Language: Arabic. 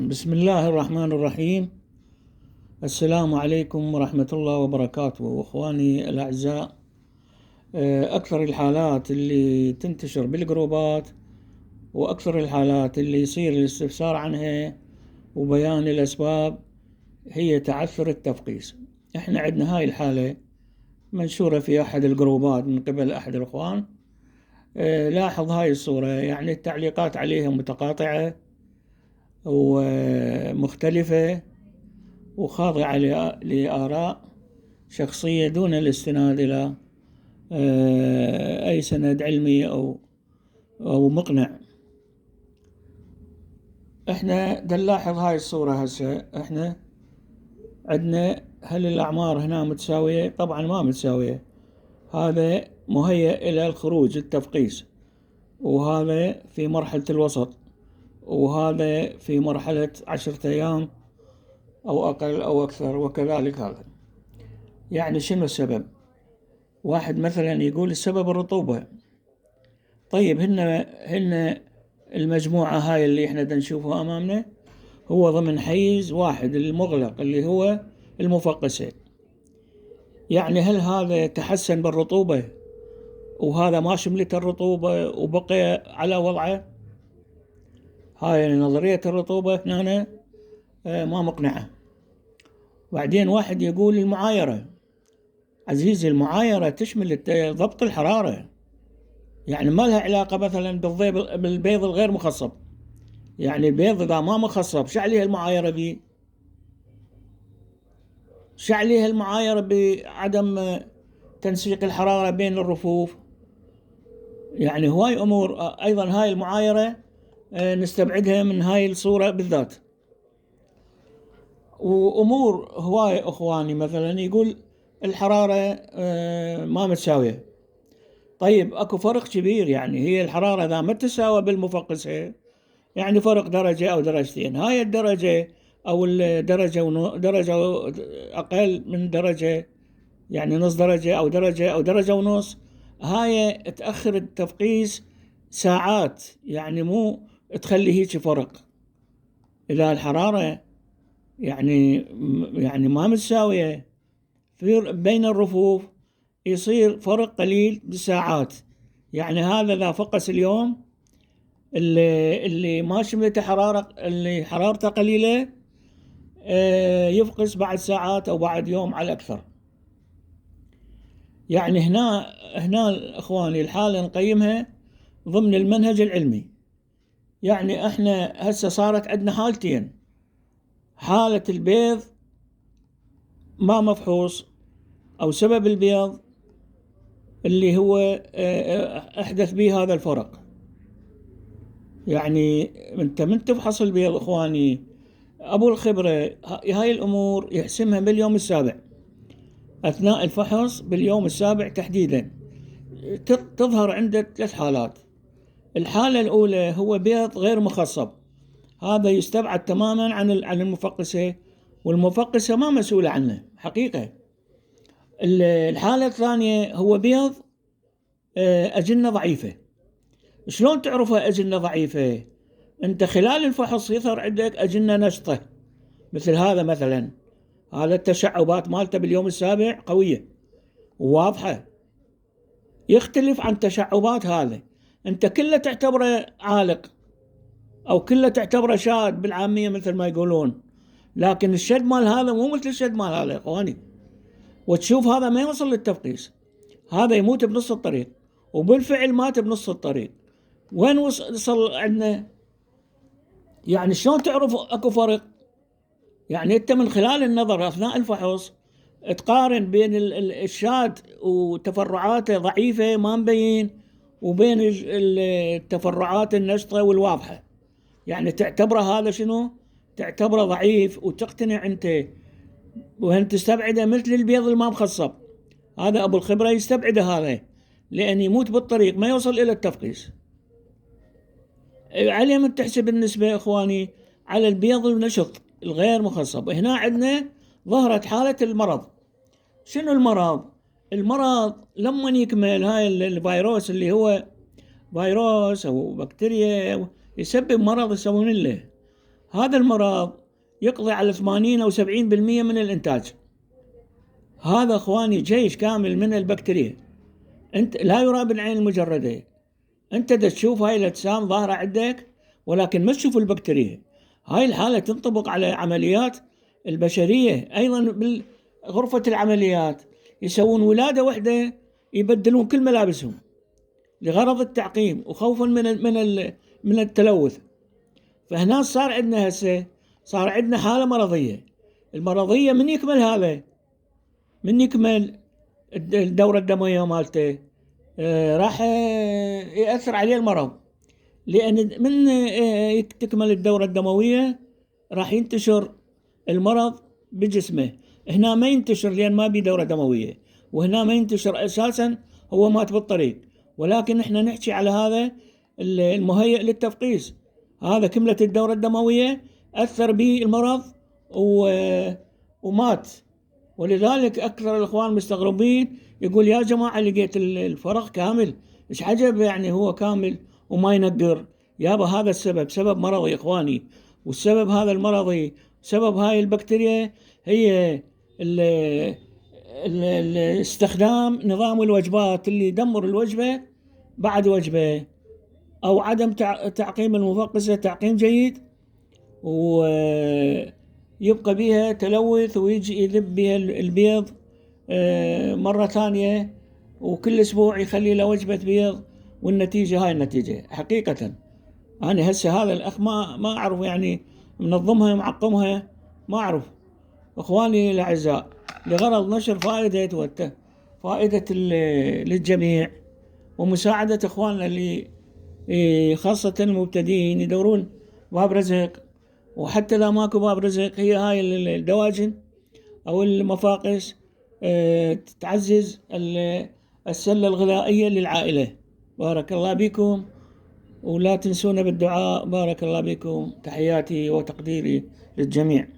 بسم الله الرحمن الرحيم. السلام عليكم ورحمة الله وبركاته أخواني الأعزاء. أكثر الحالات اللي تنتشر بالجروبات وأكثر الحالات اللي يصير الاستفسار عنها وبيان الأسباب هي تعثر التفقيس. احنا عندنا هاي الحالة منشورة في أحد الجروبات من قبل أحد الأخوان. لاحظ هاي الصورة، يعني التعليقات عليها متقاطعة ومختلفة وخاضعة لآراء شخصية دون الاستناد إلى أي سند علمي أو مقنع. احنا نلاحظ هاي الصورة هسه. احنا عندنا هل الأعمار هنا متساوية؟ طبعا ما متساوية. هذا مهيأ إلى الخروج التفقيس، وهذا في مرحلة الوسط، وهذا في مرحلة 10 أيام أو أقل أو أكثر، وكذلك هذا. يعني شنو السبب؟ واحد مثلا يقول السبب الرطوبة. طيب هن المجموعة هاي اللي احنا نشوفها أمامنا هو ضمن حيز واحد المغلق اللي هو المفقسة. يعني هل هذا تحسن بالرطوبة وهذا ما شملت الرطوبة وبقي على وضعه؟ هاي نظرية الرطوبة هنا ما مقنعة. بعدين واحد يقول المعايرة. عزيزي، المعايرة تشمل ضبط الحرارة، يعني ما لها علاقة مثلا بالبيض الغير مخصب. يعني البيض إذا ما مخصب شو عليها المعايرة به؟ شو عليها المعايرة بعدم تنسيق الحرارة بين الرفوف؟ يعني هواي أمور. أيضا هاي المعايرة نستبعدها من هاي الصورة بالذات. وأمور هواي أخواني مثلا يقول الحرارة ما متساوية. طيب أكو فرق كبير، يعني هي الحرارة إذا ما تساوى بالمفقسة يعني فرق درجة أو درجتين. هاي الدرجة أو الدرجة درجة أقل من درجة، يعني نص درجة أو درجة أو درجة ونص، هاي تأخر التفقيس ساعات، يعني مو تخلي هيك فرق. إذا الحرارة يعني ما متساوية بين الرفوف يصير فرق قليل بساعات. يعني هذا إذا فقس اليوم اللي ما شملته حرارة، اللي حرارته قليلة يفقس بعد ساعات أو بعد يوم على الأكثر. يعني هنا إخواني الحالة نقيمها ضمن المنهج العلمي. يعني احنا هسه صارت عندنا حالتين: حالة البيض ما مفحوص أو سبب البيض اللي هو أحدث به هذا الفرق. يعني أنت من تفحص البيض إخواني أبو الخبرة هاي الأمور يحسمها باليوم السابع، أثناء الفحص باليوم السابع تحديدا تظهر عنده 3 حالات. الحالة الأولى هو بيض غير مخصب، هذا يستبعد تماما عن المفقسة، والمفقسة ما مسؤولة عنه حقيقة. الحالة الثانية هو بيض أجنة ضعيفة. شلون تعرفها أجنة ضعيفة؟ أنت خلال الفحص يظهر عندك أجنة نشطة مثل هذا مثلا، هذا التشعبات مالته باليوم السابع قوية وواضحة، يختلف عن تشعبات هذا. أنت كله تعتبره عالق أو كله تعتبره شاد بالعامية مثل ما يقولون، لكن الشد مال هذا مو مثل الشد مال هذا يا إخواني. وتشوف هذا ما يوصل للتفقيس، هذا يموت بنص الطريق، وبالفعل مات بنص الطريق. وين وصل عندنا؟ يعني شلون تعرف اكو فرق؟ يعني انت من خلال النظر اثناء الفحص تقارن بين الشاد وتفرعاته ضعيفة ما مبين وبين التفرعات النشطة والواضحة. يعني تعتبره هذا شنو؟ تعتبره ضعيف وتقتنع انت وهن تستبعده مثل البيض الما مخصب. هذا ابو الخبرة يستبعده هذا لان يموت بالطريق ما يوصل الى التفقيس. عليه من تحسب النسبة يا إخواني على البيض النشط الغير مخصب. هنا عندنا ظهرت حالة المرض. شنو المرض؟ المرض لما يكمل هاي الفيروس اللي هو فيروس أو بكتيريا يسبب مرض يسمون له هذا المرض يقضي على 80 أو 70% من الإنتاج. هذا أخواني جيش كامل من البكتيريا، أنت لا يرى بالعين المجردة. أنت تشوف هاي الأجسام ظاهرة عندك ولكن ما تشوف البكتيريا. هاي الحالة تنطبق على عمليات البشرية أيضا. بغرفة العمليات يسوون ولادة واحدة يبدلون كل ملابسهم لغرض التعقيم وخوفا من التلوث. فهنا صار عندنا هسه صار عندنا حالة مرضية. المرضية من يكمل هذا، من يكمل الدورة الدموية مالته راح يأثر عليه المرض، لأن من تكمل الدورة الدموية راح ينتشر المرض بجسمه. هنا ما ينتشر لأن ما بي دورة دموية، وهنا ما ينتشر أساسا، هو مات بالطريق. ولكن احنا نحكي على هذا المهيئ للتفقيس، هذا كملت الدورة الدموية أثر به المرض ومات. ولذلك أكثر الإخوان مستغربين، يقول يا جماعة لقيت الفرق كامل، إيش عجب يعني هو كامل وما ينقر؟ يابا هذا السبب سبب مرضي إخواني، والسبب هذا المرضي سبب هاي البكتيريا هي استخدام نظام الوجبات اللي يدمر الوجبة بعد وجبة، أو عدم تعقيم المفقسة تعقيم جيد، ويبقى بها تلوث ويجي يذب بها البيض مرة ثانية، وكل أسبوع يخلي له وجبة بيض، والنتيجة هاي النتيجة. حقيقة أنا هسه هذا الأخ ما أعرف يعني منظمها معقمها ما أعرف. إخواني الأعزاء، لغرض نشر فائدة للجميع ومساعدة إخواننا اللي خاصة المبتدئين يدورون باب رزق، وحتى لا ماكو باب رزق هي هاي الدواجن أو المفاقس تعزز السلة الغذائية للعائلة. بارك الله بكم، ولا تنسونا بالدعاء. بارك الله بكم، تحياتي وتقديري للجميع.